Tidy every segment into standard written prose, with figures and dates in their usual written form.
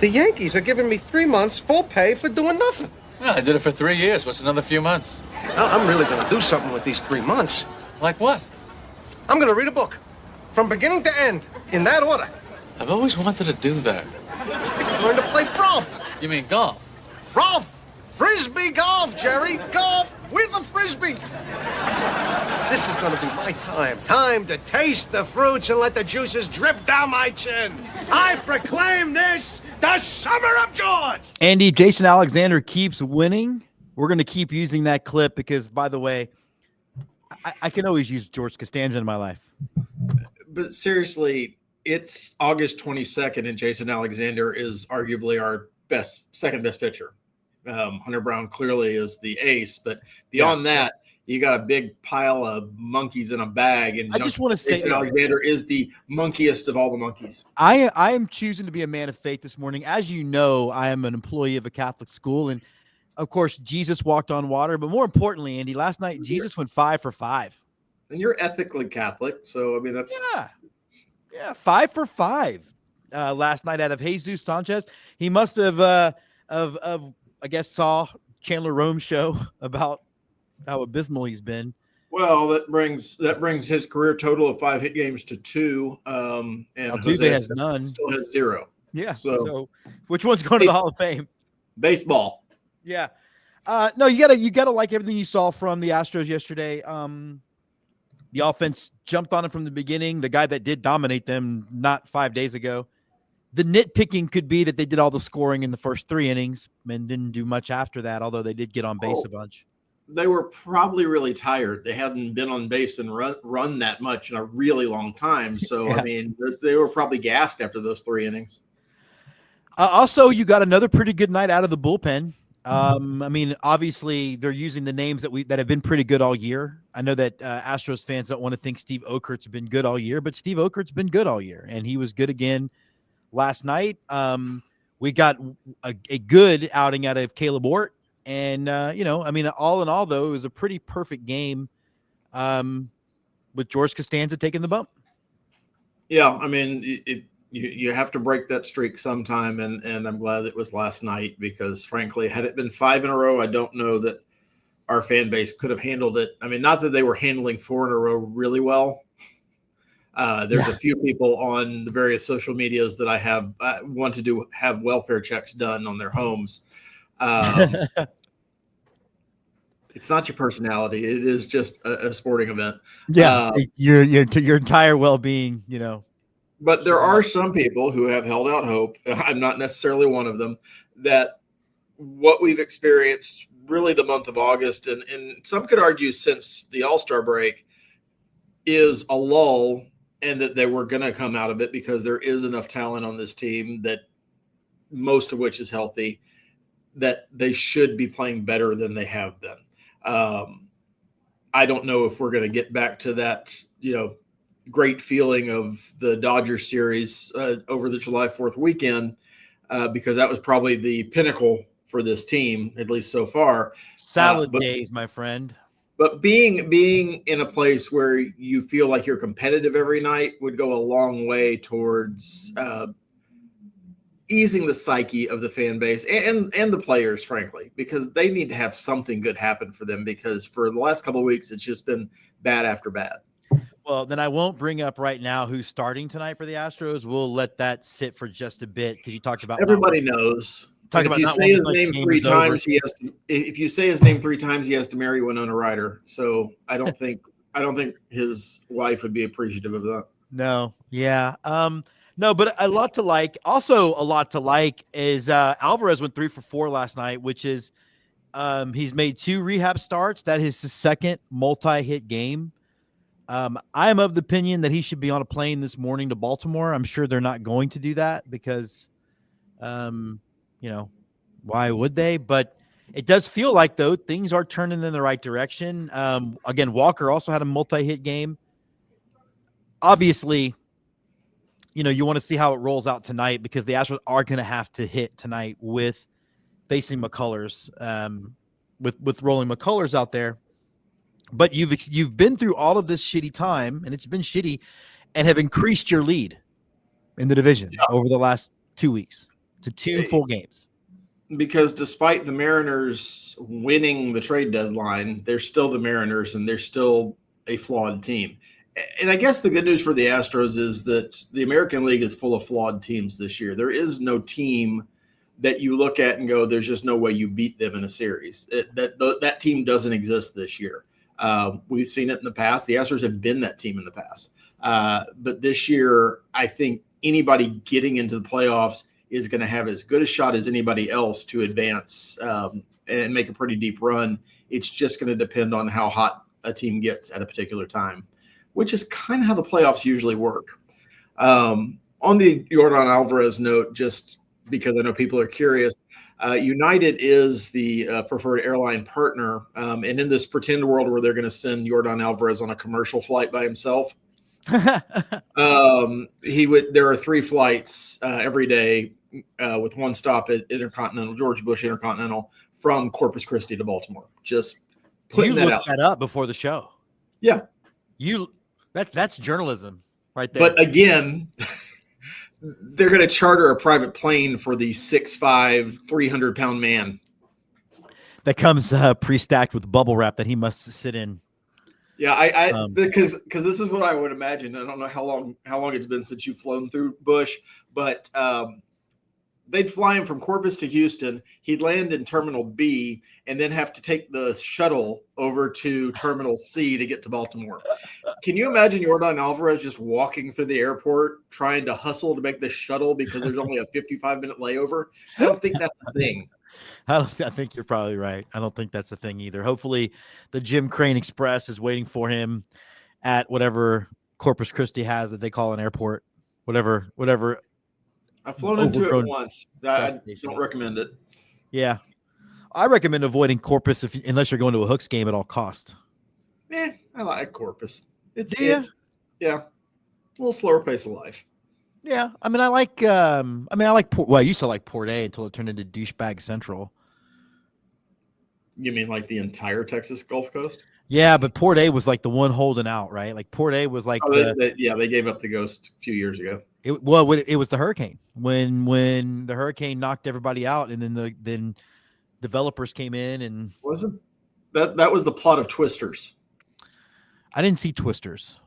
The Yankees are giving me 3 months full pay for doing nothing. Well, I did it for 3 years. What's another few months? I'm really going to do something with these 3 months. Like what? I'm going to read a book. From beginning to end. In that order. I've always wanted to do that. I could learn to play golf. You mean golf? Golf! Frisbee golf, Jerry! Golf with a frisbee! This is going to be my time. Time to taste the fruits and let the juices drip down my chin. I proclaim this the Summer of George! Andy, Jason Alexander keeps winning. We're going to keep using that clip because, by the way, I can always use George Costanza in my life. But seriously, it's August 22nd, and Jason Alexander is arguably our second best pitcher. Hunter Brown clearly is the ace, but beyond that, you got a big pile of monkeys in a bag. And I just want to say Jason Alexander is the monkiest of all the monkeys. I am choosing to be a man of faith this morning. As you know, I am an employee of a Catholic school, and of course, Jesus walked on water. But more importantly, Andy, last night Jesus went 5 for 5. And you're ethically Catholic, so I mean that's 5 for 5 last night out of Jesus Sanchez. He must have I guess saw Chandler Rome's show about how abysmal he's been. Well, that brings his career total of 5 hit games to 2. And Altuve has none. Still has 0. Yeah. So which one's going to the Hall of Fame? Baseball. Yeah. No, you gotta like everything you saw from the Astros yesterday. The offense jumped on it from the beginning. The guy that did dominate them not 5 days ago. The nitpicking could be that they did all the scoring in the first 3 innings and didn't do much after that, although they did get on base a bunch. They were probably really tired. They hadn't been on base and run that much in a really long time. So, yeah. I mean, they were probably gassed after those 3 innings. Also, you got another pretty good night out of the bullpen. I mean, obviously, they're using the names that have been pretty good all year. I know that Astros fans don't want to think Steve Okert's been good all year, but Steve Okert's been good all year, and he was good again last night. We got a good outing out of Caleb Ort. And, I mean, all in all, though, it was a pretty perfect game with George Costanza taking the bump. Yeah, I mean, you have to break that streak sometime, and I'm glad it was last night because, frankly, had it been 5 in a row, I don't know that our fan base could have handled it. I mean, not that they were handling 4 in a row really well. There's a few people on the various social medias that I have want to have welfare checks done on their homes. It's not your personality. It is just a sporting event. Yeah. Your entire well-being, But there are some people who have held out hope. I'm not necessarily one of them, that what we've experienced really the month of August, and some could argue since the All-Star break, is a lull, and that they were going to come out of it because there is enough talent on this team, that most of which is healthy, that they should be playing better than they have been. I don't know if we're going to get back to that, great feeling of the Dodgers series over the July 4th weekend, because that was probably the pinnacle for this team, at least so far. Salad days, my friend. But being in a place where you feel like you're competitive every night would go a long way towards easing the psyche of the fan base and the players, frankly, because they need to have something good happen for them, because for the last couple of weeks, it's just been bad after bad. Well, then I won't bring up right now who's starting tonight for the Astros. We'll let that sit for just a bit because you talked about everybody knows. If you say his name 3 times, if you say his name 3 times, he has to marry Winona Ryder. So I don't think his wife would be appreciative of that. No, yeah, no, but a lot to like. Also, a lot to like is Alvarez went 3 for 4 last night, which is he's made 2 rehab starts. That is his second multi-hit game. I'm of the opinion that he should be on a plane this morning to Baltimore. I'm sure they're not going to do that because, why would they? But it does feel like, though, things are turning in the right direction. Again, Walker also had a multi-hit game. Obviously, you want to see how it rolls out tonight because the Astros are going to have to hit tonight with facing McCullers, with rolling McCullers out there. But you've been through all of this shitty time, and it's been shitty, and have increased your lead in the division over the last 2 weeks. to 2 full games. Because despite the Mariners winning the trade deadline, they're still the Mariners and they're still a flawed team. And I guess the good news for the Astros is that the American League is full of flawed teams this year. There is no team that you look at and go, there's just no way you beat them in a series. That team doesn't exist this year. We've seen it in the past. The Astros have been that team in the past. But this year, I think anybody getting into the playoffs is going to have as good a shot as anybody else to advance and make a pretty deep run. It's just going to depend on how hot a team gets at a particular time, which is kind of how the playoffs usually work. On the Yordan Alvarez note, just because I know people are curious, United is the preferred airline partner. And in this pretend world where they're going to send Yordan Alvarez on a commercial flight by himself, there are 3 flights every day with one stop at George Bush Intercontinental from Corpus Christi to Baltimore. Just putting that out. That up before the show. Yeah. That's journalism right there. But again, they're going to charter a private plane for the 6'5", 300-pound man. That comes pre-stacked with bubble wrap that he must sit in. Yeah, because this is what I would imagine. I don't know how long it's been since you've flown through Bush, but they'd fly him from Corpus to Houston. He'd land in Terminal B and then have to take the shuttle over to Terminal C to get to Baltimore. Can you imagine Yordan Alvarez just walking through the airport trying to hustle to make the shuttle because there's only a 55-minute layover? I don't think that's a thing. I think you're probably right. I don't think that's a thing either. Hopefully the Jim Crane Express is waiting for him at whatever Corpus Christi has that they call an airport, whatever. I've flown into it once. I don't recommend it. Yeah. I recommend avoiding Corpus unless you're going to a Hooks game at all cost. I like Corpus. It's a little slower pace of life. Yeah. I like I used to like Port A until it turned into douchebag central. You mean like the entire Texas Gulf Coast? Yeah, but Port A was like the one holding out, right? Like Port A was like they gave up the ghost a few years ago. It was the hurricane when the hurricane knocked everybody out, and then developers came in and wasn't that was the plot of Twisters. I didn't see Twisters.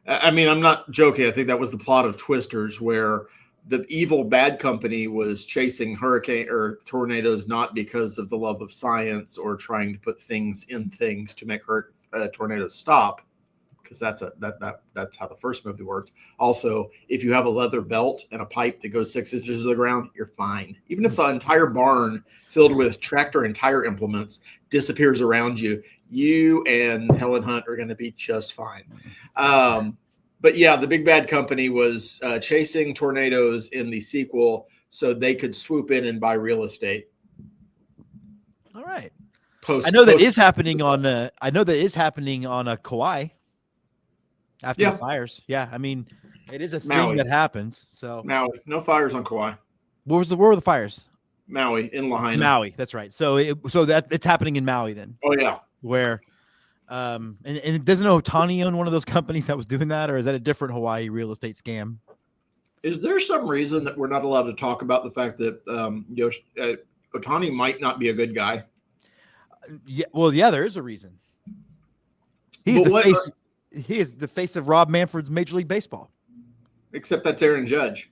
I mean, I'm not joking. I think that was the plot of Twisters, where the evil bad company was chasing hurricane or tornadoes not because of the love of science or trying to put things in things to make tornadoes stop, because that's how the first movie worked. Also, if you have a leather belt and a pipe that goes 6 inches to the ground, you're fine. Even if the entire barn filled with tractor and tire implements disappears around you, you and Helen Hunt are going to be just fine. But yeah, the big bad company was chasing tornadoes in the sequel so they could swoop in and buy real estate. All right. I know that is happening on Kauai after the fires. Yeah, I mean, it is a thing that happens. So Maui, no fires on Kauai. Where were the fires? Maui, in Lahaina. Maui, that's right. So it's happening in Maui then. Oh yeah. Where and doesn't Otani own one of those companies that was doing that, or is that a different Hawaii real estate scam? Is there some reason that we're not allowed to talk about the fact that Otani might not be a good guy? Yeah, there is a reason. He is the face of Rob Manfred's Major League Baseball. Except that's Aaron Judge.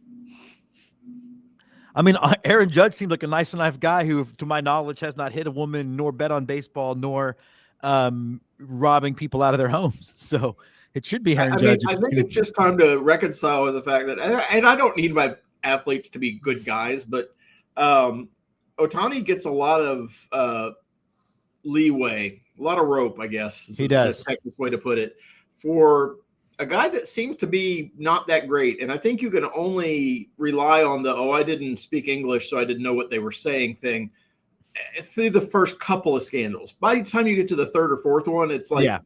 I mean, Aaron Judge seems like a nice enough guy who, to my knowledge, has not hit a woman, nor bet on baseball, nor robbing people out of their homes. So it should be Aaron Judge. I think it's just time to reconcile with the fact that, and I don't need my athletes to be good guys, but Otani gets a lot of leeway, a lot of rope, I guess. He does. That's the Texas way to put it. For a guy that seems to be not that great, and I think you can only rely on I didn't speak English, so I didn't know what they were saying thing through the first couple of scandals. By the time you get to the third or fourth one, it's like,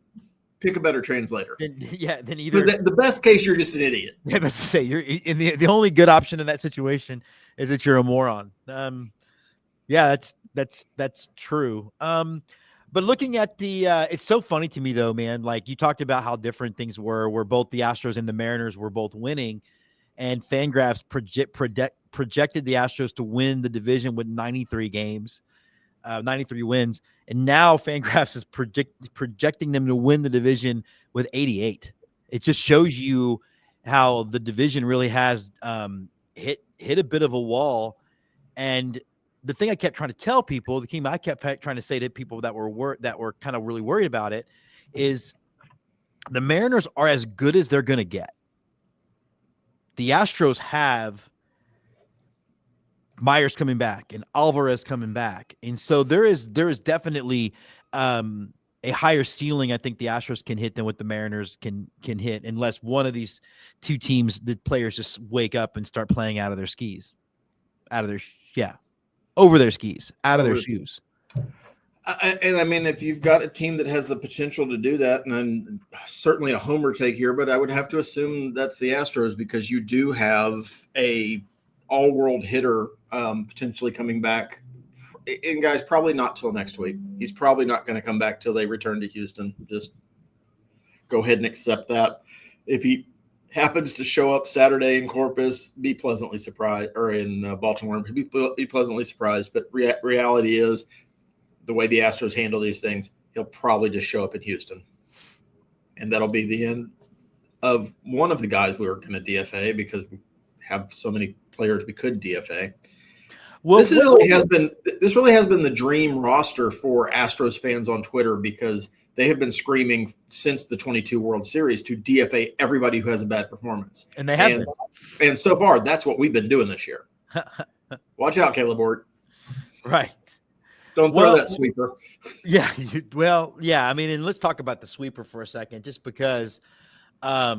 pick a better translator. Then either the best case, you're just an idiot. Yeah, but to say you're in the only good option in that situation is that you're a moron. Yeah, that's true. But looking at it's so funny to me though, man. Like you talked about how different things were, where both the Astros and the Mariners were both winning, and Fangraphs projected the Astros to win the division with 93 games, 93 wins. And now Fangraphs is projecting them to win the division with 88. It just shows you how the division really has hit a bit of a wall. And the thing I kept trying to tell people, the thing I kept trying to say to people that were kind of really worried about it, is the Mariners are as good as they're going to get. The Astros have Myers coming back and Alvarez coming back. And so there is definitely a higher ceiling I think the Astros can hit than what the Mariners can hit, unless one of these two teams, the players just wake up and start playing out of their skis. Over their skis, out of their shoes. And I mean, if you've got a team that has the potential to do that, and I'm certainly a homer take here, but I would have to assume that's the Astros, because you do have a all-world hitter potentially coming back. And guys, probably not till next week. He's probably not going to come back till they return to Houston. Just go ahead and accept that. If he happens to show up Saturday in Corpus, be pleasantly surprised, or in Baltimore, be pleasantly surprised. But reality is, the way the Astros handle these things, he'll probably just show up in Houston. And that'll be the end of one of the guys we were going to DFA, because we have so many players we could DFA. Well, this really has been the dream roster for Astros fans on Twitter, because they have been screaming since the 22 World Series to DFA everybody who has a bad performance. And they have. And so far, that's what we've been doing this year. Watch out, Caleb Ort. Right. Don't throw that sweeper. Yeah. Yeah. I mean, and let's talk about the sweeper for a second, just because, I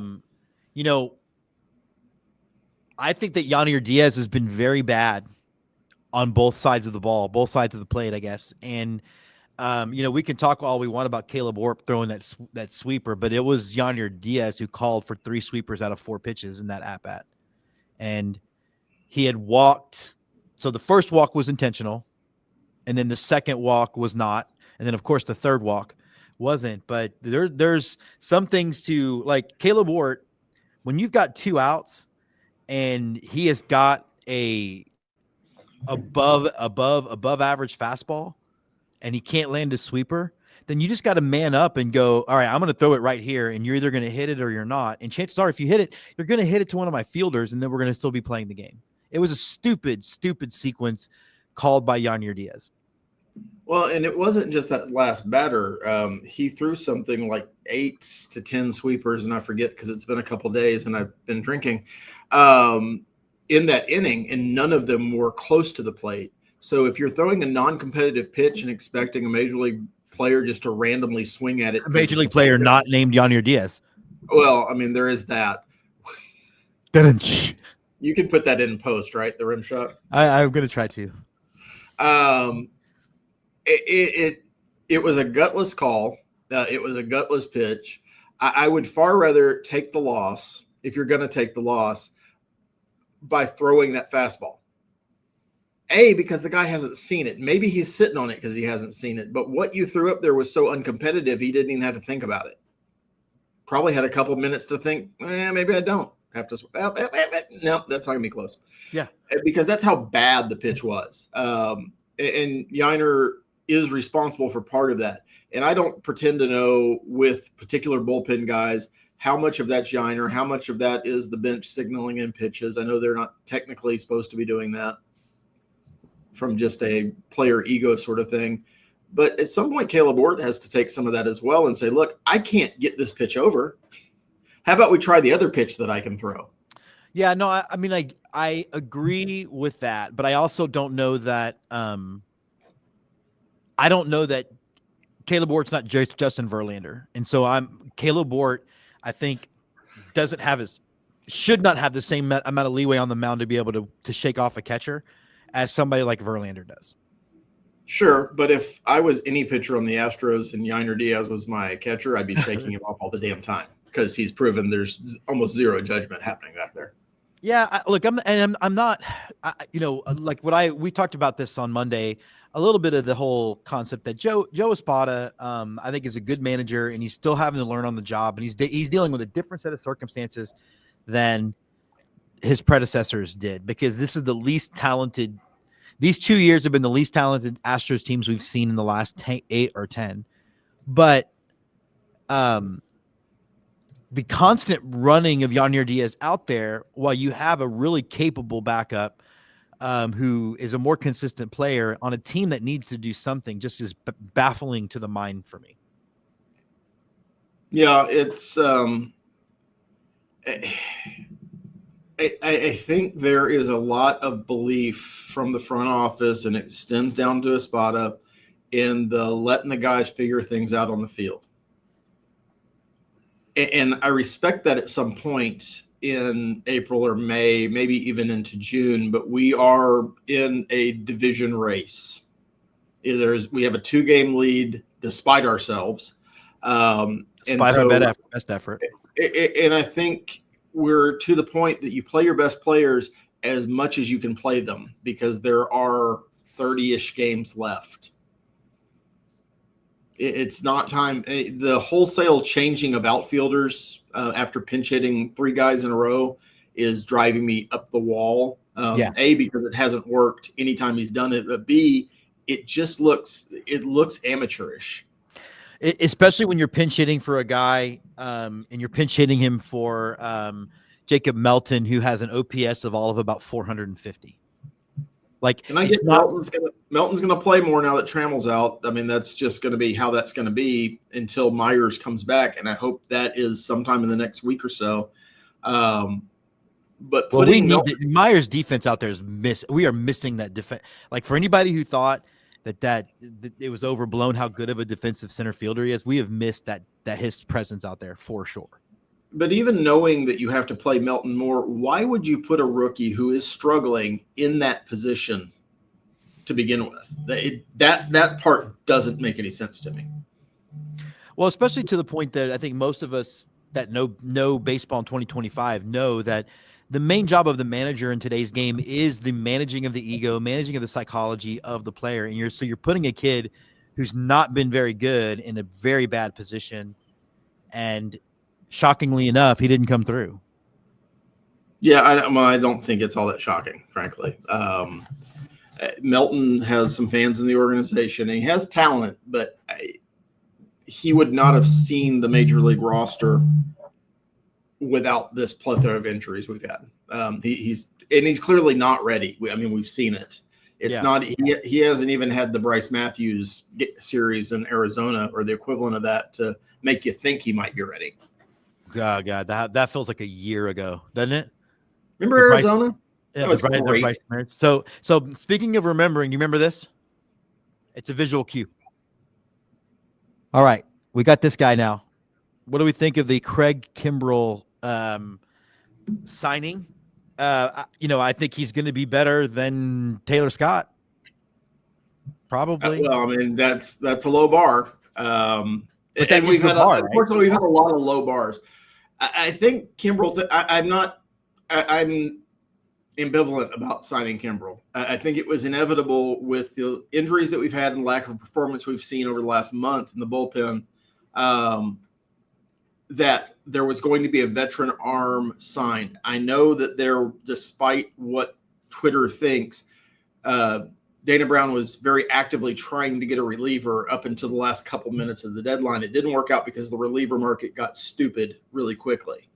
think that Yadier Diaz has been very bad on both sides of the ball, both sides of the plate, I guess. And, we can talk all we want about Caleb Orp throwing that sweeper, but it was Yadier Diaz who called for 3 sweepers out of 4 pitches in that at-bat. And he had walked. So the first walk was intentional, and then the second walk was not. And then, of course, the third walk wasn't. But there's some things to, like Caleb Ort, when you've got 2 outs and he has got a above average fastball and he can't land a sweeper, then you just got to man up and go, all right, I'm going to throw it right here, and you're either going to hit it or you're not. And chances are, if you hit it, you're going to hit it to one of my fielders, and then we're going to still be playing the game. It was a stupid sequence called by Yadier Diaz. Well, and it wasn't just that last batter. He threw something like 8 to 10 sweepers, and I forget because it's been a couple of days and I've been drinking, in that inning, and none of them were close to the plate. So if you're throwing a non-competitive pitch and expecting a major league player just to randomly swing at it. A major league player not named Yadier Diaz. Well, I mean, there is that. You can put that in post, right? The rim shot. I'm going to try to. It was a gutless call. It was a gutless pitch. I would far rather take the loss, if you're going to take the loss, by throwing that fastball. Because the guy hasn't seen it. Maybe he's sitting on it because he hasn't seen it. But what you threw up there was so uncompetitive, he didn't even have to think about it. Probably had a couple minutes to think, maybe I don't have to. No, that's not going to be close. Yeah. Because that's how bad the pitch was. And Yiner is responsible for part of that. And I don't pretend to know with particular bullpen guys how much of that's Yiner, how much of that is the bench signaling in pitches. I know they're not technically supposed to be doing that from just a player ego sort of thing. But at some point, Caleb Ort has to take some of that as well and say, look, I can't get this pitch over. How about we try the other pitch that I can throw? Yeah, no, I mean, I agree with that, but I also don't know that I don't know that Caleb Ort's not Justin Verlander. And so Caleb Ort, I think, should not have the same amount of leeway on the mound to be able to shake off a catcher as somebody like Verlander does. Sure, but if I was any pitcher on the Astros and Yiner Diaz was my catcher, I'd be shaking him off all the damn time, because he's proven there's almost zero judgment happening back there. Yeah, I'm not, like we talked about this on Monday, a little bit of the whole concept that Joe Espada, I think, is a good manager, and he's still having to learn on the job, and he's dealing with a different set of circumstances than his predecessors did, because this is the least talented. These 2 years have been the least talented Astros teams we've seen in the last 8 or 10. But the constant running of Yadier Diaz out there, while you have a really capable backup who is a more consistent player on a team that needs to do something, just is baffling to the mind for me. Yeah, it's I think there is a lot of belief from the front office, and it extends down to Espada, in the letting the guys figure things out on the field. And I respect that at some point in April or May, maybe even into June, but we are in a division race. We have a 2-game lead despite ourselves. Despite our best effort. And I think we're to the point that you play your best players as much as you can play them, because there are 30-ish games left. It's not time. The wholesale changing of outfielders after pinch hitting 3 guys in a row is driving me up the wall. A, because it hasn't worked anytime he's done it, but B, it looks amateurish. Especially when you're pinch hitting for a guy and you're pinch hitting him for Jacob Melton, who has an OPS of all of about 450. And I get Melton's gonna play more now that Trammell's out. I mean, that's just gonna be how that's gonna be until Myers comes back, and I hope that is sometime in the next week or so. But Myers' defense out there is we are missing that defense. Like, for anybody who thought that it was overblown how good of a defensive center fielder he is, we have missed that his presence out there for sure. But even knowing that you have to play Melton more, why would you put a rookie who is struggling in that position to begin with? That part doesn't make any sense to me. Well, especially to the point that I think most of us that know baseball in 2025 know that the main job of the manager in today's game is the managing of the ego, managing of the psychology of the player. And you're putting a kid who's not been very good in a very bad position, and shockingly enough, he didn't come through. Yeah, I don't think it's all that shocking, frankly. Melton has some fans in the organization, and he has talent, but he would not have seen the major league roster without this plethora of injuries we've had. He's clearly not ready. We've seen it. It's not. He hasn't even had the Bryce Matthews series in Arizona or the equivalent of that to make you think he might be ready. God, that feels like a year ago, doesn't it? Remember Arizona? That was great. So speaking of remembering, you remember this? It's a visual cue. All right, we got this guy now. What do we think of the Craig Kimbrell signing? I think he's going to be better than Taylor Scott. Probably. That's a low bar. Unfortunately, we've had a lot of low bars. I think Kimbrell. I'm ambivalent about signing Kimbrell. I think it was inevitable with the injuries that we've had and lack of performance we've seen over the last month in the bullpen, that there was going to be a veteran arm signed. I know that despite what Twitter thinks, Dana Brown was very actively trying to get a reliever up until the last couple minutes of the deadline. It didn't work out because the reliever market got stupid really quickly.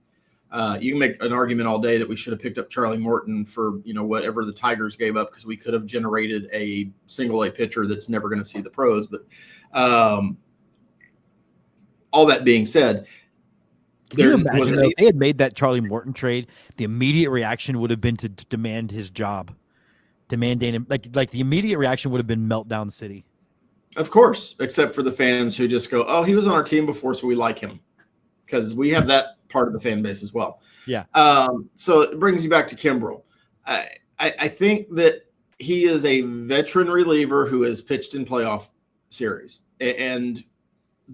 You can make an argument all day that we should have picked up Charlie Morton for whatever the Tigers gave up, because we could have generated a single-A pitcher that's never going to see the pros. But all that being said, can you imagine if they had made that Charlie Morton trade, the immediate reaction would have been to demand his job, demand Dana. Like the immediate reaction would have been meltdown city. Of course, except for the fans who just go, "Oh, he was on our team before, so we like him," because we have that part of the fan base as well. Yeah. So it brings you back to Kimbrell. I think that he is a veteran reliever who has pitched in playoff series, and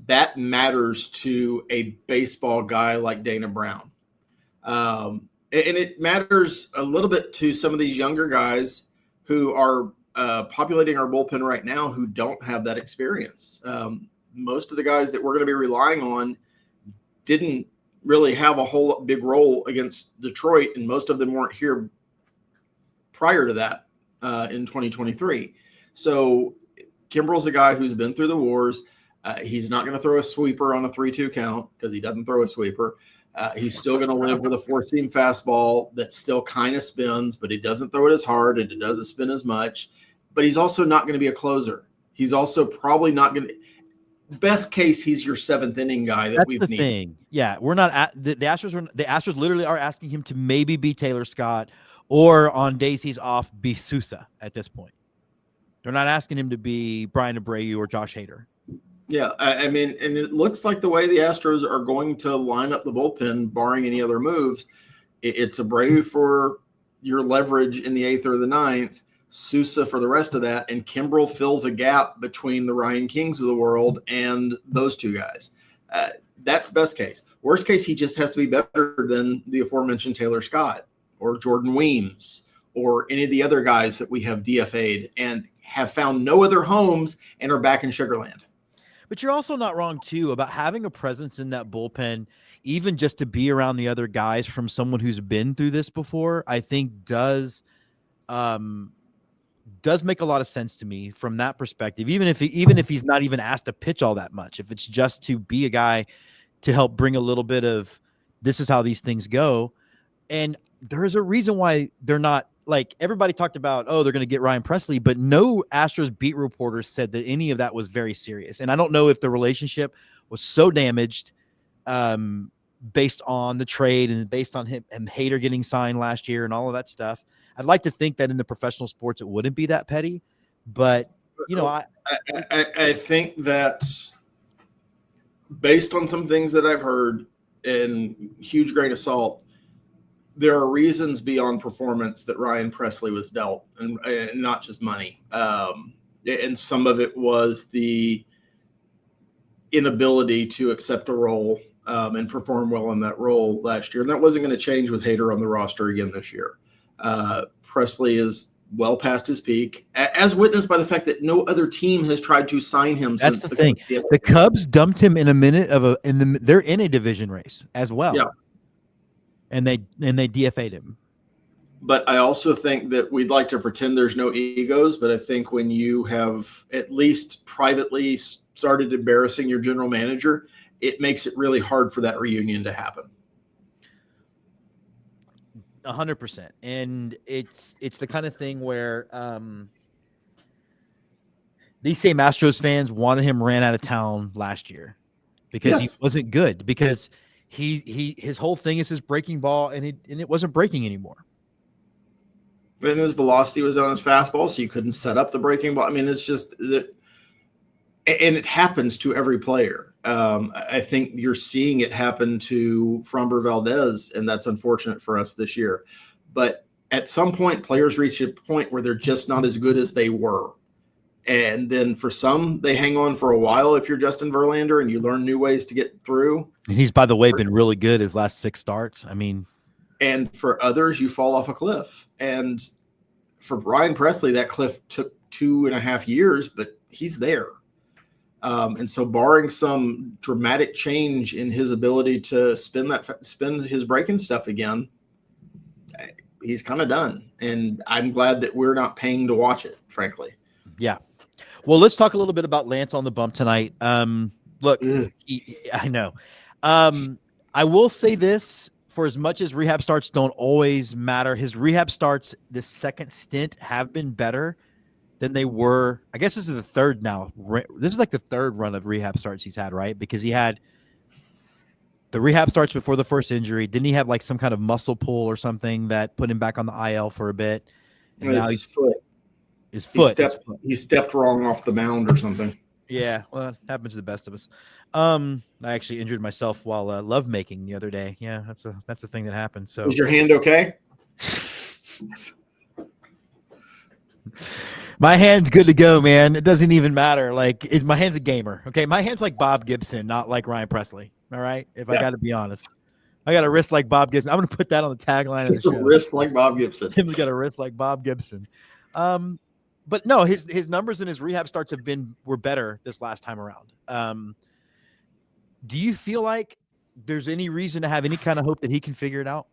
that matters to a baseball guy like Dana Brown. And it matters a little bit to some of these younger guys who are populating our bullpen right now who don't have that experience. Most of the guys that we're going to be relying on didn't really have a whole big role against Detroit, and most of them weren't here prior to that in 2023. So Kimbrel's a guy who's been through the wars. He's not going to throw a sweeper on a 3-2 count because he doesn't throw a sweeper. He's still going to live with a 4-seam fastball that still kind of spins, but he doesn't throw it as hard and it doesn't spin as much. But he's also not going to be a closer. He's also probably not going to – best case, he's your 7th inning guy that we've needed. Thing. Yeah, we're not at the Astros literally are asking him to maybe be Taylor Scott or on days he's off be Sousa at this point. They're not asking him to be Brian Abreu or Josh Hader. Yeah, I mean, and it looks like the way the Astros are going to line up the bullpen, barring any other moves, it's Abreu for your leverage in the 8th or the 9th, Sousa for the rest of that, and Kimbrel fills a gap between the Ryan Kings of the world and those two guys. That's best case. Worst case, he just has to be better than the aforementioned Taylor Scott or Jordan Weems or any of the other guys that we have DFA'd and have found no other homes and are back in Sugarland. But you're also not wrong, too, about having a presence in that bullpen, even just to be around the other guys from someone who's been through this before, I think does make a lot of sense to me from that perspective, even if he's not even asked to pitch all that much, if it's just to be a guy to help bring a little bit of this is how these things go. And there is a reason why they're not like everybody talked about, oh, they're going to get Ryan Presley, but no Astros beat reporters said that any of that was very serious. And I don't know if the relationship was so damaged based on the trade and based on him and Hader getting signed last year and all of that stuff. I'd like to think that in the professional sports, it wouldn't be that petty, but you know, I think that based on some things that I've heard and huge grain of salt, there are reasons beyond performance that Ryan Presley was dealt, and not just money. And some of it was the inability to accept a role and perform well in that role last year. And that wasn't going to change with Hader on the roster again this year. Presley is well past his peak, as witnessed by the fact that no other team has tried to sign him. That's the thing. The Cubs dumped him in a minute they're in a division race as well. Yeah. And they DFA'd him. But I also think that we'd like to pretend there's no egos, but I think when you have at least privately started embarrassing your general manager, it makes it really hard for that reunion to happen. 100%. And it's the kind of thing where these same Astros fans wanted him ran out of town last year because he wasn't good, because his whole thing is his breaking ball and it wasn't breaking anymore. And his velocity was on his fastball, so you couldn't set up the breaking ball. I mean, it's just that, and it happens to every player. I think you're seeing it happen to Framber Valdez, and that's unfortunate for us this year. But at some point, players reach a point where they're just not as good as they were. And then for some, they hang on for a while if you're Justin Verlander and you learn new ways to get through. And he's, by the way, been really good his last 6 starts. I mean, and for others, you fall off a cliff. And for Brian Presley, that cliff took 2.5 years, but he's there. And so barring some dramatic change in his ability to spin his breaking stuff again, he's kind of done. And I'm glad that we're not paying to watch it, frankly. Yeah. Well, let's talk a little bit about Lance on the bump tonight. Look, I know. I will say this, for as much as rehab starts don't always matter, his rehab starts this second stint have been better than they were. I guess this is the third now. This is like the third run of rehab starts he's had, right? Because he had the rehab starts before the first injury. Didn't he have like some kind of muscle pull or something that put him back on the IL for a bit? And now his foot. His foot. He stepped wrong off the mound or something. Yeah, well, it happens to the best of us. I actually injured myself while love making the other day. Yeah, that's a thing that happened. So is your hand okay? My hand's good to go, man. It doesn't even matter. Like, my hand's a gamer. Okay, my hand's like Bob Gibson, not like Ryan Presley. All right, I got to be honest, I got a wrist like Bob Gibson. I'm gonna put that on the tagline of the show. Wrist like Bob Gibson. Tim's got a wrist like Bob Gibson. But no, his numbers in his rehab starts were better this last time around. Do you feel like there's any reason to have any kind of hope that he can figure it out?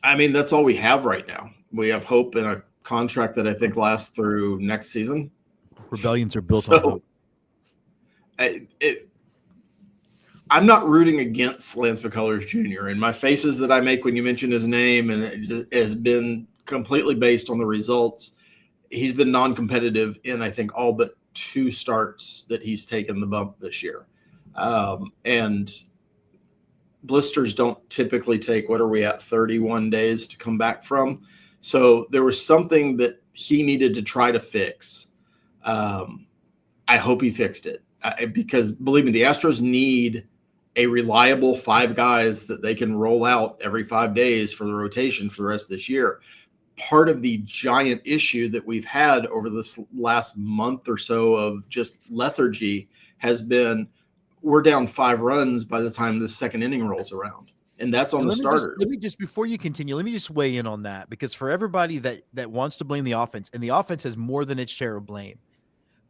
I mean, that's all we have right now. We have hope in a contract that I think lasts through next season. Rebellions are built on hope. I'm not rooting against Lance McCullers Jr. and my faces that I make when you mention his name, and it has been completely based on the results. He's been non-competitive in, I think, all but 2 starts that he's taken the bump this year. And blisters don't typically take, what are we at, 31 days to come back from. So there was something that he needed to try to fix. I hope he fixed it because, believe me, the Astros need a reliable 5 guys that they can roll out every 5 days for the rotation for the rest of this year. Part of the giant issue that we've had over this last month or so of just lethargy has been we're down 5 runs by the time the second inning rolls around. And that's on the starters. Let me just, before you continue, let me just weigh in on that, because for everybody that wants to blame the offense, and the offense has more than its share of blame,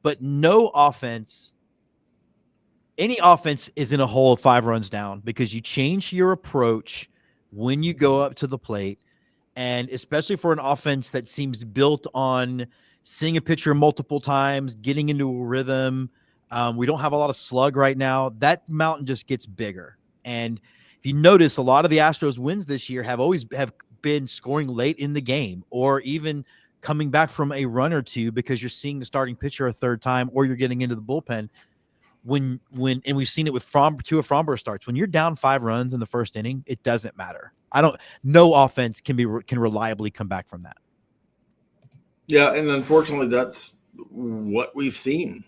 but no offense, any offense is in a hole of 5 runs down because you change your approach when you go up to the plate. And especially for an offense that seems built on seeing a pitcher multiple times, getting into a rhythm. We don't have a lot of slug right now. That mountain just gets bigger. And if you notice, a lot of the Astros wins this year have been scoring late in the game, or even coming back from a run or two because you're seeing the starting pitcher a third time, or you're getting into the bullpen. And we've seen it with 2 of Fromber starts. When you're down 5 runs in the first inning, it doesn't matter. No offense can reliably come back from that. Yeah, and unfortunately, that's what we've seen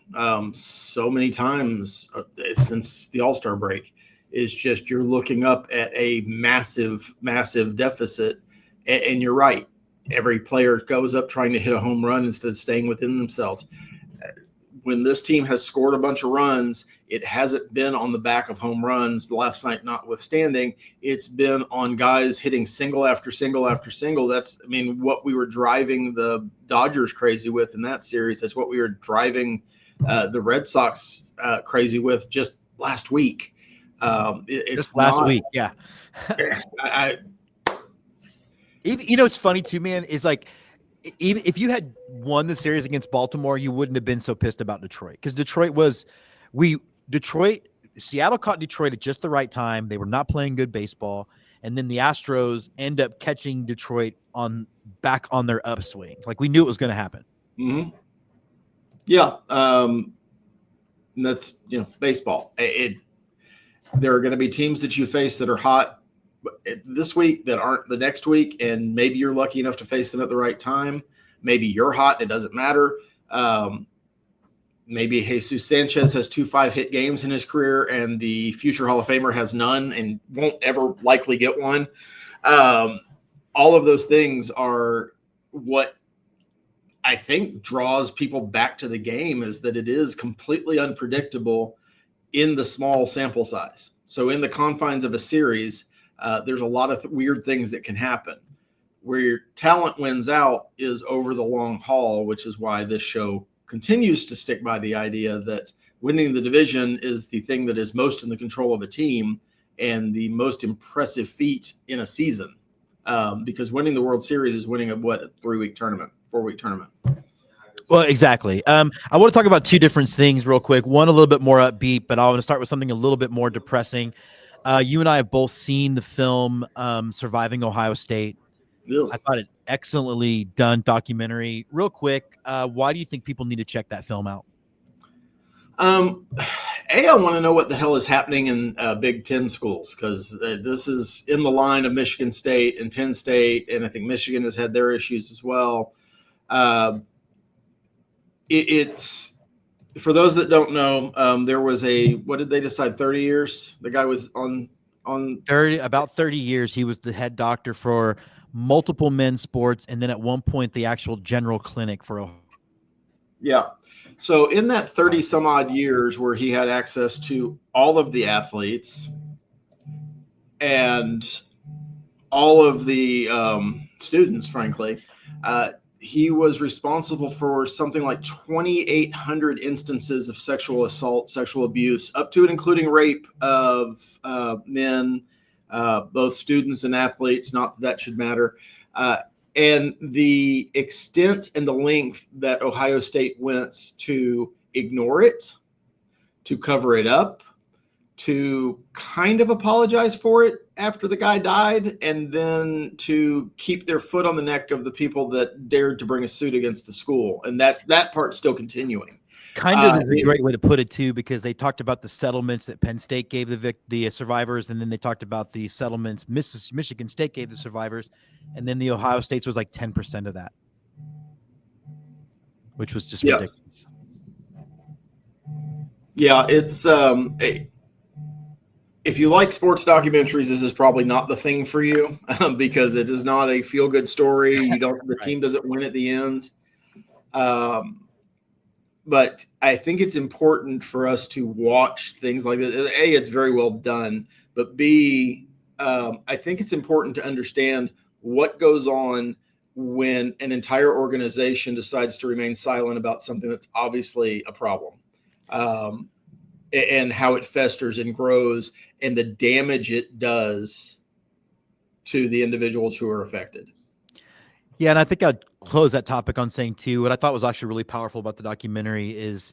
so many times since the All-Star break. Is just you're looking up at a massive, massive deficit, and you're right. Every player goes up trying to hit a home run instead of staying within themselves. When this team has scored a bunch of runs, it hasn't been on the back of home runs, last night notwithstanding. It's been on guys hitting single after single after single. That's, I mean, what we were driving the Dodgers crazy with in that series. That's what we were driving the Red Sox crazy with just last week. It's just last week, yeah. It's funny too, man, is like, even if you had won the series against Baltimore, you wouldn't have been so pissed about Detroit, because Seattle caught Detroit at just the right time. They were not playing good baseball. And then the Astros end up catching Detroit back on their upswing. Like, we knew it was going to happen. Mm-hmm. Yeah. And that's, baseball. There are going to be teams that you face that are hot this week that aren't the next week, and maybe you're lucky enough to face them at the right time. Maybe you're hot, it doesn't matter. Maybe Jesus Sanchez has 2 5-hit games in his career, and the future Hall of Famer has none and won't ever likely get one. All of those things are what I think draws people back to the game, is that it is completely unpredictable in the small sample size. So in the confines of a series, there's a lot of weird things that can happen. Where your talent wins out is over the long haul, which is why this show continues to stick by the idea that winning the division is the thing that is most in the control of a team and the most impressive feat in a season. Because winning the World Series is winning a 4-week tournament. Well, exactly. I want to talk about 2 different things real quick. One a little bit more upbeat, but I want to start with something a little bit more depressing. You and I have both seen the film Surviving Ohio State. Really? I thought it excellently done documentary. Real quick, why do you think people need to check that film out? I want to know what the hell is happening in Big Ten schools, because this is in the line of Michigan State and Penn State, and I think Michigan has had their issues as well. It's for those that don't know, there was what did they decide, 30 years? The guy was on about 30 years. He was the head doctor for multiple men's sports, and then at one point the actual general clinic for Ohio. Yeah. So in that 30 some odd years where he had access to all of the athletes and all of the students, frankly, he was responsible for something like 2,800 instances of sexual assault, sexual abuse, up to and including rape of men, both students and athletes. Not that should matter. And the extent and the length that Ohio State went to ignore it, to cover it up, to kind of apologize for it after the guy died, and then to keep their foot on the neck of the people that dared to bring a suit against the school. And that part's still continuing. Kind of is a great way to put it too, because they talked about the settlements that Penn State gave the survivors, and then they talked about the settlements Michigan State gave the survivors, and then the Ohio State's was like 10% of that, which was just ridiculous. Yeah, it's if you like sports documentaries, this is probably not the thing for you because it is not a feel-good story. You don't the team doesn't win at the end. But I think it's important for us to watch things like this. A, it's very well done, but B, I think it's important to understand what goes on when an entire organization decides to remain silent about something that's obviously a problem, and how it festers and grows and the damage it does to the individuals who are affected. Yeah, and I think I'd close that topic on saying too, what I thought was actually really powerful about the documentary is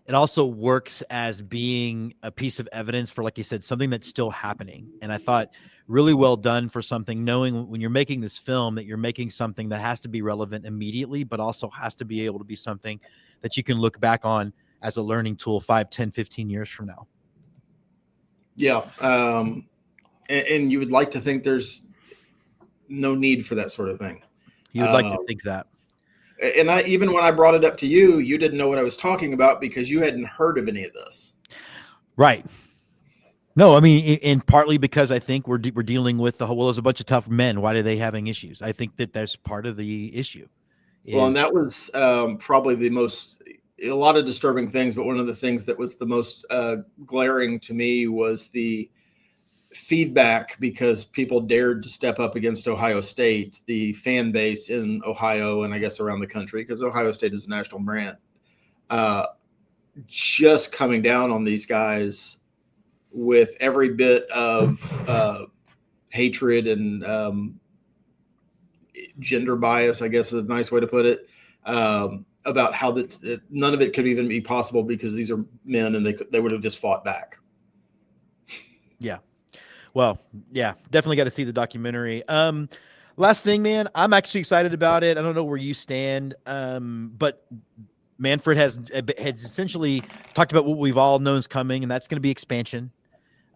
it also works as being a piece of evidence for, like you said, something that's still happening. And I thought really well done for something, knowing when you're making this film that you're making something that has to be relevant immediately, but also has to be able to be something that you can look back on as a learning tool 5, 10, 15 years from now. Yeah. And you would like to think there's no need for that sort of thing. You would like to think that. And even when I brought it up to you, you didn't know what I was talking about because you hadn't heard of any of this. Right. No, I mean, and partly because I think we're dealing with the whole, well, there's a bunch of tough men. Why are they having issues? I think that that's part of the issue. Well, and that was probably the most, a lot of disturbing things, but one of the things that was the most glaring to me was the feedback, because people dared to step up against Ohio State, the fan base in Ohio and I guess around the country, because Ohio State is a national brand, just coming down on these guys with every bit of hatred and gender bias, I guess is a nice way to put it, about how that none of it could even be possible because these are men and they would have just fought back. Yeah. Well, yeah, definitely got to see the documentary. Last thing, man, I'm actually excited about it. I don't know where you stand, but Manfred has essentially talked about what we've all known is coming, and that's going to be expansion.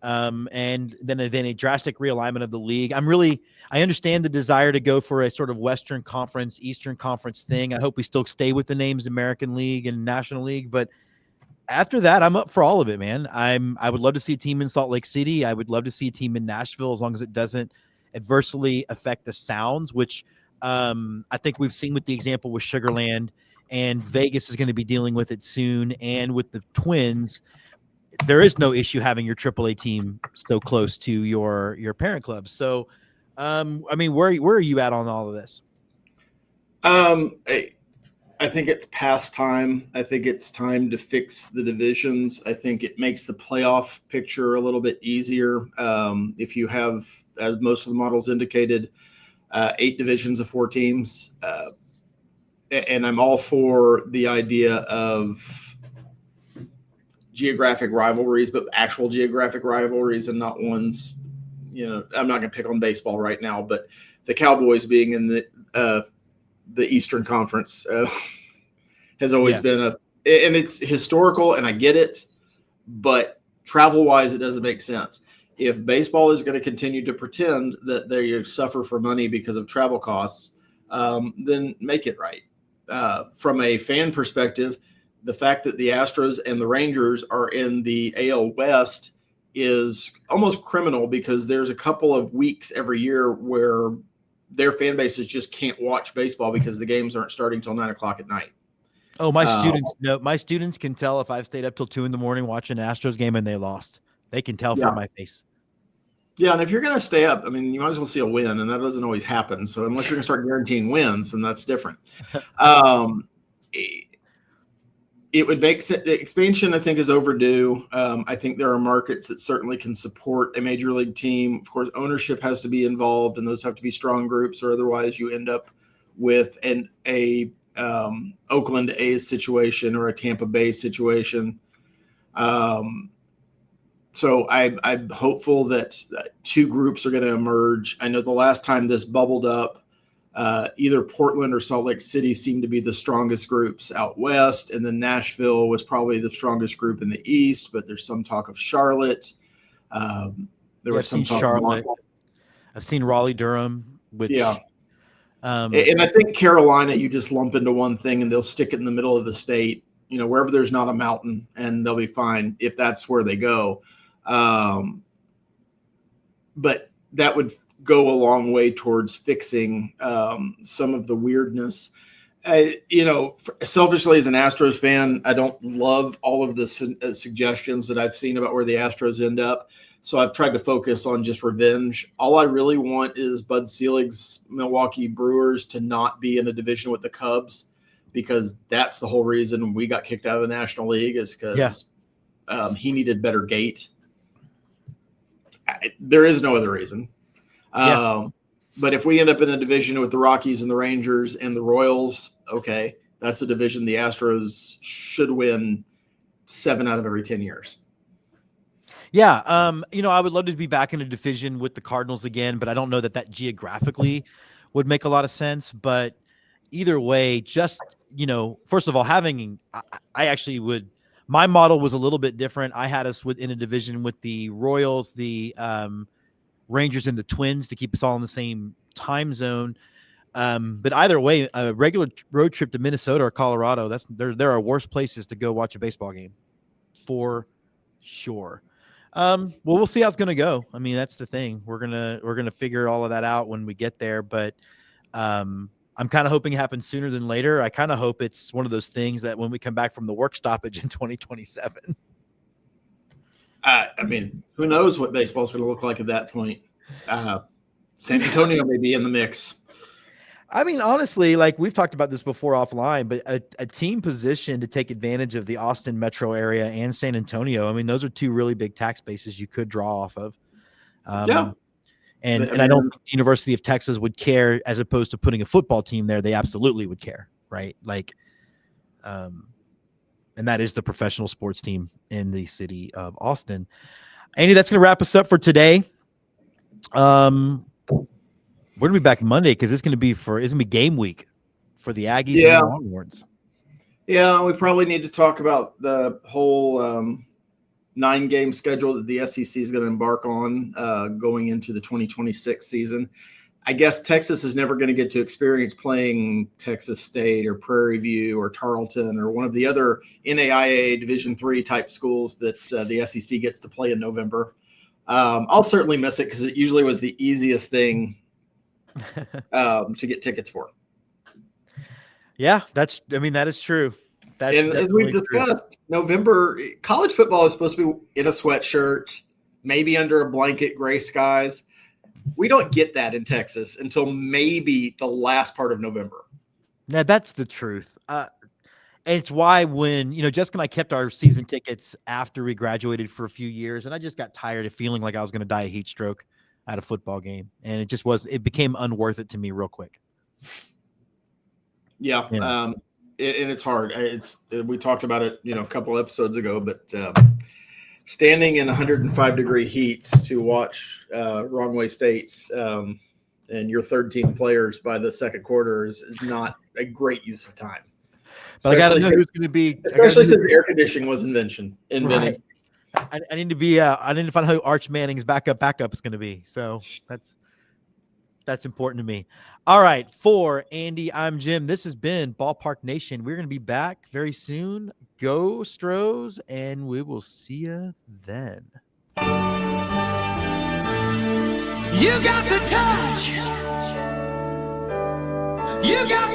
And then a drastic realignment of the league. I understand the desire to go for a sort of Western Conference, Eastern Conference thing. I hope we still stay with the names American League and National League, but after that, I'm up for all of it, man. I would love to see a team in Salt Lake City. I would love to see a team in Nashville, as long as it doesn't adversely affect the Sounds, which I think we've seen with the example with Sugarland, and Vegas is going to be dealing with it soon. And with the Twins, there is no issue having your AAA team so close to your parent club. So, I mean, where are you at on all of this? I think it's past time. I think it's time to fix the divisions. I think it makes the playoff picture a little bit easier. If you have, as most of the models indicated, 8 divisions of 4 teams. And I'm all for the idea of geographic rivalries, but actual geographic rivalries and not ones, I'm not going to pick on baseball right now, but the Cowboys being in the Eastern Conference has always been and it's historical, and I get it, but travel-wise, it doesn't make sense. If baseball is going to continue to pretend that they suffer for money because of travel costs, then make it right. From a fan perspective, the fact that the Astros and the Rangers are in the AL West is almost criminal, because there's a couple of weeks every year where their fan bases just can't watch baseball because the games aren't starting till 9:00 at night. Oh, my students can tell if I've stayed up till 2 a.m. watching an Astros game and they lost. They can tell from my face. Yeah, and if you're going to stay up, I mean, you might as well see a win, and that doesn't always happen. So unless you're going to start guaranteeing wins, then that's different. It would make sense. The expansion, I think, is overdue. I think there are markets that certainly can support a major league team. Of course, ownership has to be involved, and those have to be strong groups, or otherwise you end up with a Oakland A's situation or a Tampa Bay situation. So I'm hopeful that two groups are going to emerge. I know the last time this bubbled up, either Portland or Salt Lake City seemed to be the strongest groups out west, and then Nashville was probably the strongest group in the east. But there's some talk of Charlotte. There was some talk Charlotte. of I've seen Raleigh, Durham. Which, yeah. And I think Carolina, you just lump into one thing, and they'll stick it in the middle of the state. Wherever there's not a mountain, and they'll be fine if that's where they go. But that would go a long way towards fixing some of the weirdness. Selfishly as an Astros fan, I don't love all of the suggestions that I've seen about where the Astros end up. So I've tried to focus on just revenge. All I really want is Bud Selig's Milwaukee Brewers to not be in a division with the Cubs, because that's the whole reason we got kicked out of the National League, is because he needed better gate. There is no other reason. But if we end up in a division with the Rockies and the Rangers and the Royals, okay, that's a division the Astros should win 7 out of every 10 years. Yeah. I would love to be back in a division with the Cardinals again, but I don't know that geographically would make a lot of sense. But either way, just, first of all, I actually would. My model was a little bit different. I had us in a division with the Royals, the Rangers, and the Twins to keep us all in the same time zone. But either way, a regular road trip to Minnesota or Colorado, there are worse places to go watch a baseball game, for sure. Well, we'll see how it's going to go. I mean, that's the thing. We're gonna figure all of that out when we get there. But I'm kind of hoping it happens sooner than later. I kind of hope it's one of those things that when we come back from the work stoppage in 2027. I mean, who knows what baseball's going to look like at that point? San Antonio may be in the mix. I mean, honestly, like we've talked about this before offline, but a team positioned to take advantage of the Austin metro area and San Antonio, I mean, those are two really big tax bases you could draw off of. And I don't think the University of Texas would care, as opposed to putting a football team there. They absolutely would care, right? Like, and that is the professional sports team in the city of Austin. Andy, that's going to wrap us up for today. We're going to be back Monday because it's going to be game week for the Aggies and the Longhorns. Yeah, we probably need to talk about the whole 9-game schedule that the SEC is going to embark on going into the 2026 season. I guess Texas is never going to get to experience playing Texas State or Prairie View or Tarleton or one of the other NAIA Division III type schools that the SEC gets to play in November. I'll certainly miss it because it usually was the easiest thing to get tickets for. Yeah, that is true. And as we've discussed, November college football is supposed to be in a sweatshirt, maybe under a blanket, gray skies. We don't get that in Texas until maybe the last part of November. Now, that's the truth. And it's why when, Jessica and I kept our season tickets after we graduated for a few years, and I just got tired of feeling like I was going to die of heat stroke at a football game. And it became unworth it to me real quick. Yeah. And it's hard. We talked about it, a couple episodes ago, but standing in 105-degree heat to watch wrong way states and your third team players by the second quarter is not a great use of time. But I got to know who's going to be, especially since air conditioning was invented. Right. I need to find out who Arch Manning's backup is going to be. So that's important to me. All right. For Andy, I'm Jim. This has been Ballpark Nation. We're going to be back very soon. Go Stros, and we will see you then. You got the touch. You got